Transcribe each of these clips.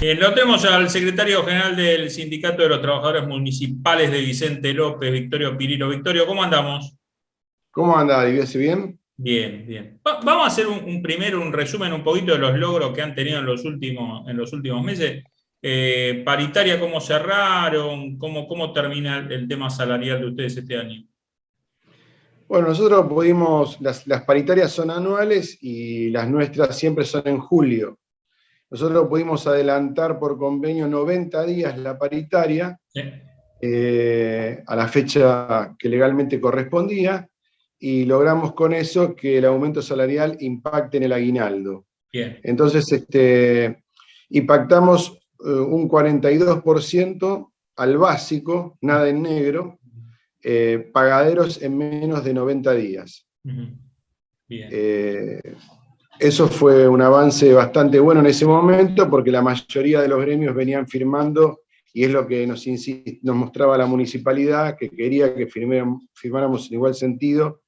Bien, lo tenemos al secretario general del Sindicato de los Trabajadores Municipales de Vicente López, Victorio Pirilo. Victorio, ¿cómo andamos? ¿Cómo anda? ¿Viviese bien? Bien, bien. Vamos a hacer primero un resumen un poquito de los logros que han tenido en los últimos meses. Paritaria, ¿cómo cerraron? ¿Cómo termina el tema salarial de ustedes este año? Bueno, nosotros pudimos, las paritarias son anuales y las nuestras siempre son en julio. Nosotros pudimos adelantar por convenio 90 días la paritaria Sí. a la fecha que legalmente correspondía y logramos con eso que el aumento salarial impacte en el aguinaldo. Bien. Entonces, impactamos un 42% al básico, nada en negro, pagaderos en menos de 90 días. Ujú. Bien. Eh, Eso fue un avance bastante bueno en ese momento porque la mayoría de los gremios venían firmando y es lo que nos mostraba la municipalidad, que quería que firmáramos en igual sentido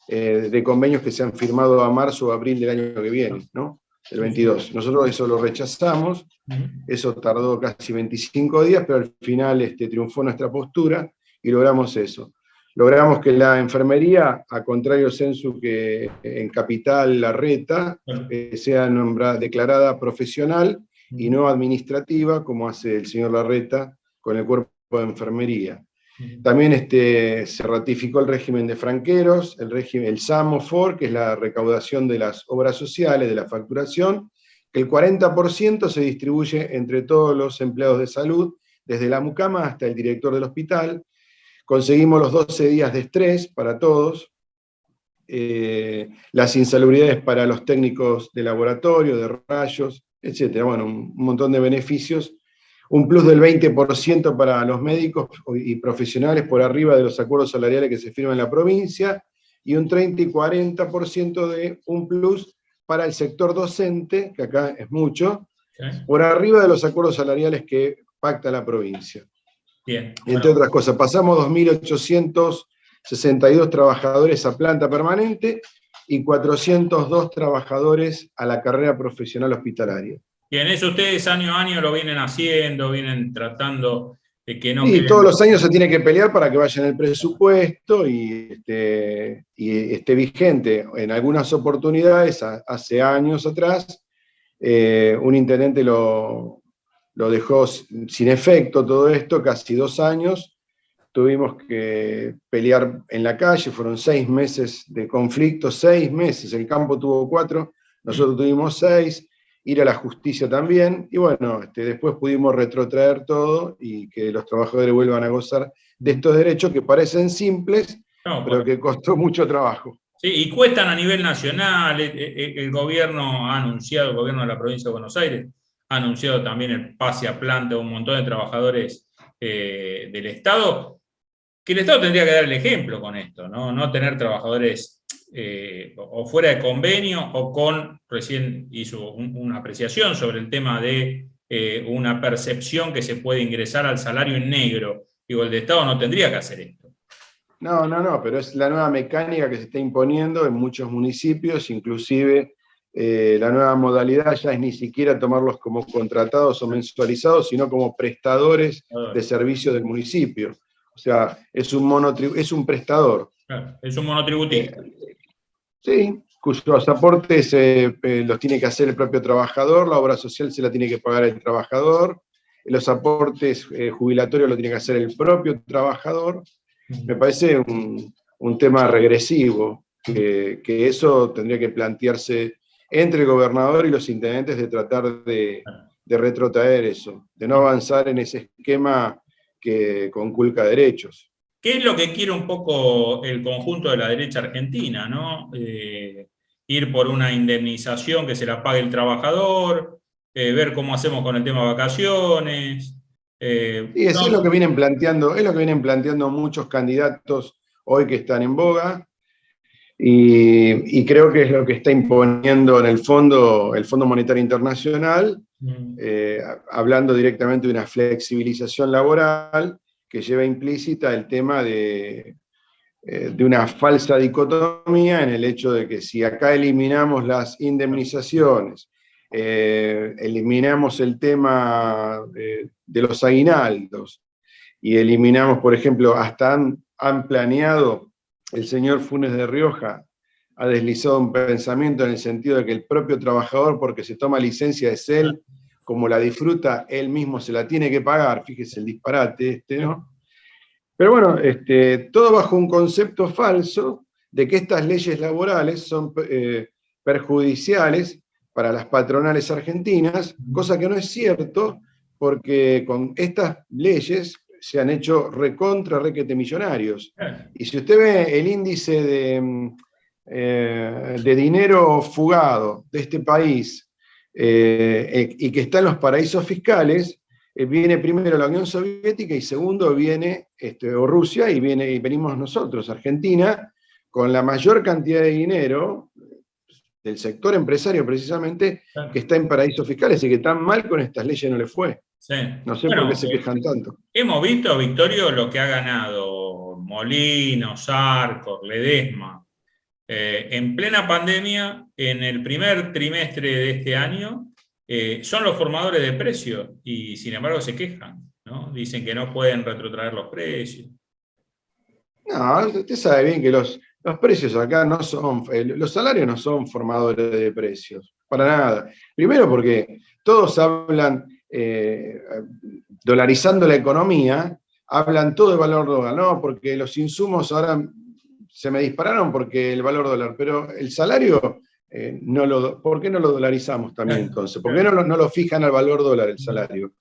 de convenios que se han firmado a marzo o abril del año que viene, ¿no? El Sí, sí. 22. Nosotros eso lo rechazamos, Ujú. eso tardó casi 25 días, pero al final triunfó nuestra postura y logramos eso. Logramos que la enfermería, a contrario censo que en Capital Larreta, Bueno. sea declarada profesional y Ujú. no administrativa, como hace el señor Larreta con el cuerpo de enfermería. Ujú. También se ratificó el régimen de franqueros, el SAMOFOR, que es la recaudación de las obras sociales, de la facturación, que el 40% se distribuye entre todos los empleados de salud, desde la mucama hasta el director del hospital. Conseguimos los 12 días de estrés para todos, las insalubridades para los técnicos de laboratorio, de rayos, etcétera. Bueno, un montón de beneficios. Un plus del 20% para los médicos y profesionales por arriba de los acuerdos salariales que se firman en la provincia, y un 30 y 40% de un plus para el sector docente, que acá es mucho, Sí. por arriba de los acuerdos salariales que pacta la provincia. Bien. Entre Bueno. otras cosas, pasamos 2.862 trabajadores a planta permanente y 402 trabajadores a la carrera profesional hospitalaria. Bien, eso ustedes año a año lo vienen haciendo, vienen tratando de que no Y queden todos los... los años se tiene que pelear para que vaya en el presupuesto y esté vigente. En algunas oportunidades, hace años atrás, un intendente lo dejó sin efecto todo esto, casi 2 años. Tuvimos que pelear en la calle, fueron 6 meses de conflicto, 6 meses, el campo tuvo 4, nosotros tuvimos 6, ir a la justicia también, y bueno, después pudimos retrotraer todo y que los trabajadores vuelvan a gozar de estos derechos que parecen simples, No, pero que costó mucho trabajo. sí, y cuestan a nivel nacional. El gobierno ha anunciado, el gobierno de la provincia de Buenos Aires ha anunciado también el pase a planta de un montón de trabajadores del Estado, que el Estado tendría que dar el ejemplo con esto, ¿no? No tener trabajadores o fuera de convenio o recién hizo una apreciación sobre el tema de una percepción que se puede ingresar al salario en negro. Digo, el de Estado no tendría que hacer esto. No, no, no, pero es la nueva mecánica que se está imponiendo en muchos municipios, inclusive la nueva modalidad ya es ni siquiera tomarlos como contratados o mensualizados, sino como prestadores de servicios del municipio. O sea, es un prestador. Claro, es un monotributista. Eh, sí, cuyos aportes los tiene que hacer el propio trabajador, la obra social se la tiene que pagar el trabajador, los aportes jubilatorios lo tiene que hacer el propio trabajador. Me parece un tema regresivo, que eso tendría que plantearse entre el gobernador y los intendentes de tratar de retrotraer eso, de no avanzar en ese esquema que conculca derechos. ¿Qué es lo que quiere un poco el conjunto de la derecha argentina, ¿no? Ir por una indemnización que se la pague el trabajador, ver cómo hacemos con el tema de vacaciones. Y eso es lo que No, vienen planteando muchos candidatos hoy que están en boga, y creo que es lo que está imponiendo en el Fondo Monetario Internacional, eh, hablando directamente de una flexibilización laboral que lleva implícita el tema de una falsa dicotomía en el hecho de que si acá eliminamos las indemnizaciones eliminamos el tema de los aguinaldos, y eliminamos, por ejemplo, hasta han planeado, el señor Funes de Rioja ha deslizado un pensamiento en el sentido de que el propio trabajador, porque se toma licencia de CEL, como la disfruta, él mismo se la tiene que pagar, fíjese el disparate ¿no? Pero bueno, todo bajo un concepto falso de que estas leyes laborales son perjudiciales para las patronales argentinas, cosa que no es cierto, porque con estas leyes se han hecho requete millonarios. Y si usted ve el índice de dinero fugado de este país y que está en los paraísos fiscales, viene primero la Unión Soviética y segundo viene o Rusia y venimos nosotros, Argentina, con la mayor cantidad de dinero del sector empresario precisamente, que está en paraísos fiscales y que tan mal con estas leyes no le fue. Sí. No sé por qué se quejan tanto. Hemos visto, Victorio, lo que ha ganado Molinos, Arcor, Ledesma. En plena pandemia, en el primer trimestre de este año, son los formadores de precios y sin embargo se quejan, ¿no? Dicen que no pueden retrotraer los precios. No, usted sabe bien que los precios acá no son, los salarios no son formadores de precios, para nada. Primero porque todos hablan, dolarizando la economía, hablan todo de valor dólar, ¿no? Porque los insumos ahora se me dispararon porque el valor dólar, pero el salario, ¿por qué no lo dolarizamos también entonces? ¿Por qué no lo fijan al valor dólar el salario?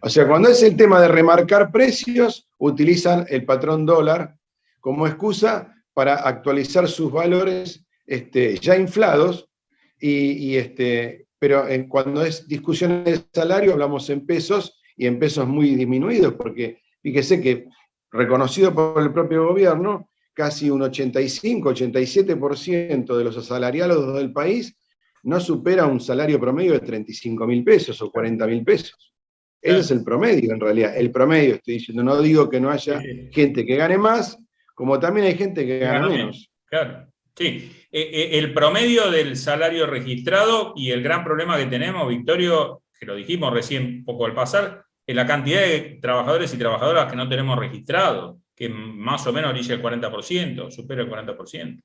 O sea, cuando es el tema de remarcar precios, utilizan el patrón dólar como excusa para actualizar sus valores ya inflados, pero cuando es discusión de salario hablamos en pesos, y en pesos muy disminuidos, porque fíjese que, reconocido por el propio gobierno, casi un 85-87% de los asalariados del país no supera un salario promedio de 35.000 pesos o 40.000 pesos. Ese es el promedio, en realidad. El promedio, estoy diciendo, no digo que no haya gente que gane más, como también hay gente que gana menos. Claro, sí. El promedio del salario registrado y el gran problema que tenemos, Victorio, que lo dijimos recién poco al pasar, es la cantidad de trabajadores y trabajadoras que no tenemos registrados, que más o menos orilla el 40%, supera el 40%.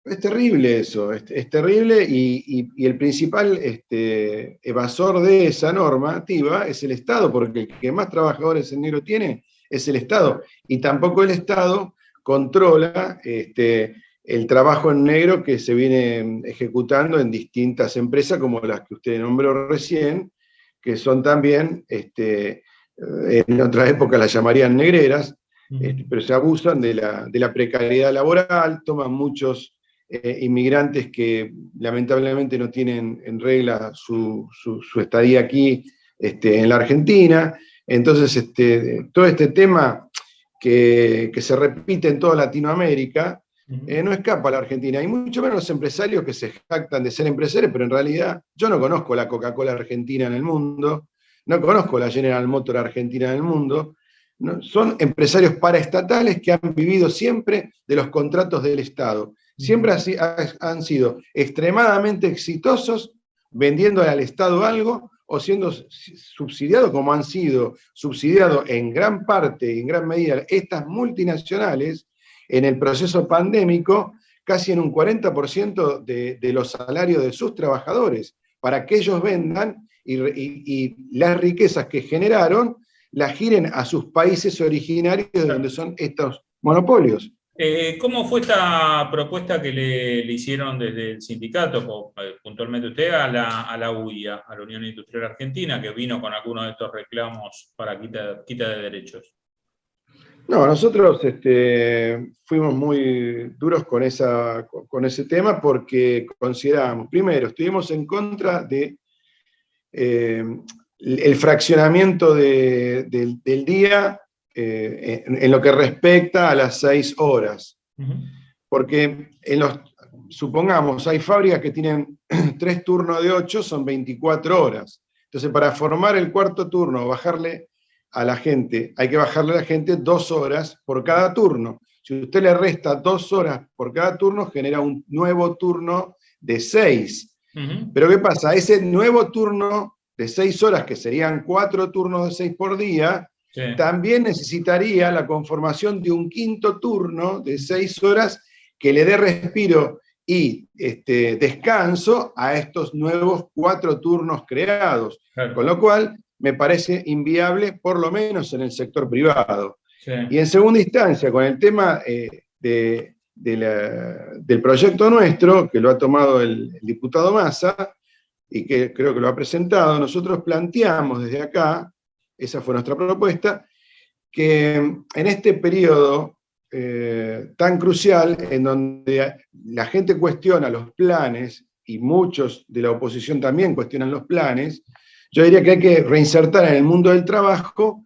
Es terrible eso, es terrible, y el principal evasor de esa normativa es el Estado, porque el que más trabajadores en negro tiene es el Estado, y tampoco el Estado controla el trabajo en negro que se viene ejecutando en distintas empresas como las que usted nombró recién, que son también, en otra época las llamarían negreras, pero se abusan de la precariedad laboral, toman muchos inmigrantes que lamentablemente no tienen en regla su estadía aquí en la Argentina. Entonces, todo este tema que se repite en toda Latinoamérica, no escapa a la Argentina, y mucho menos los empresarios que se jactan de ser empresarios, pero en realidad yo no conozco la Coca-Cola argentina en el mundo, no conozco la General Motors argentina en el mundo, no, son empresarios paraestatales que han vivido siempre de los contratos del Estado. Siempre han sido extremadamente exitosos vendiendo al Estado algo o siendo subsidiados, como han sido subsidiados en gran parte y en gran medida estas multinacionales en el proceso pandémico, casi en un 40% de los salarios de sus trabajadores, para que ellos vendan y las riquezas que generaron las giren a sus países originarios de donde son estos monopolios. ¿Cómo fue esta propuesta que le hicieron desde el sindicato, puntualmente usted, a la UIA, a la Unión Industrial Argentina, que vino con algunos de estos reclamos para quita de derechos? No, nosotros fuimos muy duros con ese tema porque consideramos, primero, estuvimos en contra de el fraccionamiento del día en lo que respecta a las 6 horas. Porque supongamos, hay fábricas que tienen 3 turnos de 8, son 24 horas. Entonces, para formar el cuarto turno, bajarle a la gente, hay que bajarle a la gente 2 horas por cada turno. Si usted le resta 2 horas por cada turno, genera un nuevo turno de 6. Pero ¿qué pasa? Ese nuevo turno de 6 horas, que serían 4 turnos de 6 por día, sí, también necesitaría la conformación de un quinto turno de 6 horas que le dé respiro y descanso a estos nuevos 4 turnos creados. Claro. Con lo cual, me parece inviable, por lo menos en el sector privado. Sí. Y en segunda instancia, con el tema del proyecto nuestro, que lo ha tomado el diputado Massa, y que creo que lo ha presentado, nosotros planteamos desde acá, esa fue nuestra propuesta, que en este periodo tan crucial, en donde la gente cuestiona los planes, y muchos de la oposición también cuestionan los planes, yo diría que hay que reinsertar en el mundo del trabajo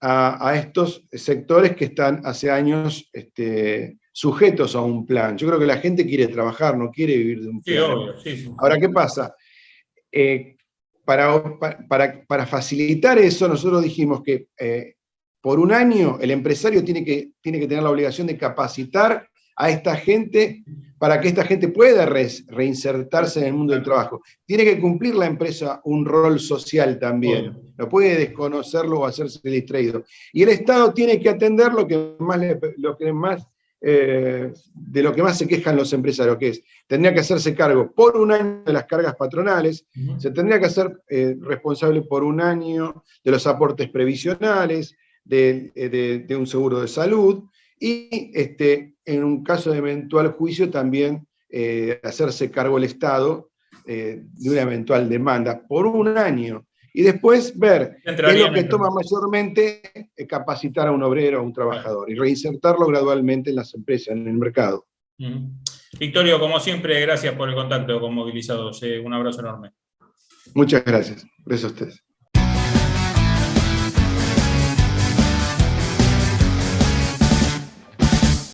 a estos sectores que están hace años sujetos a un plan. Yo creo que la gente quiere trabajar, no quiere vivir de un plan. Sí, obvio, sí. Ahora, ¿qué pasa? Para facilitar eso, nosotros dijimos que por un año el empresario tiene que tener la obligación de capacitar a esta gente para que esta gente pueda reinsertarse en el mundo del trabajo. Tiene que cumplir la empresa un rol social también. No puede desconocerlo o hacerse distraído. Y el Estado tiene que atender de lo que más se quejan los empresarios, que es, tendría que hacerse cargo por un año de las cargas patronales, se tendría que hacer responsable por un año de los aportes previsionales, de un seguro de salud, y en un caso de eventual juicio también hacerse cargo el Estado de una eventual demanda por un año. Y después ver qué es lo que toma mayormente capacitar a un obrero, a un trabajador, y reinsertarlo gradualmente en las empresas, en el mercado. Victorio, como siempre, gracias por el contacto con Movilizados. Un abrazo enorme. Muchas gracias. Gracias a ustedes.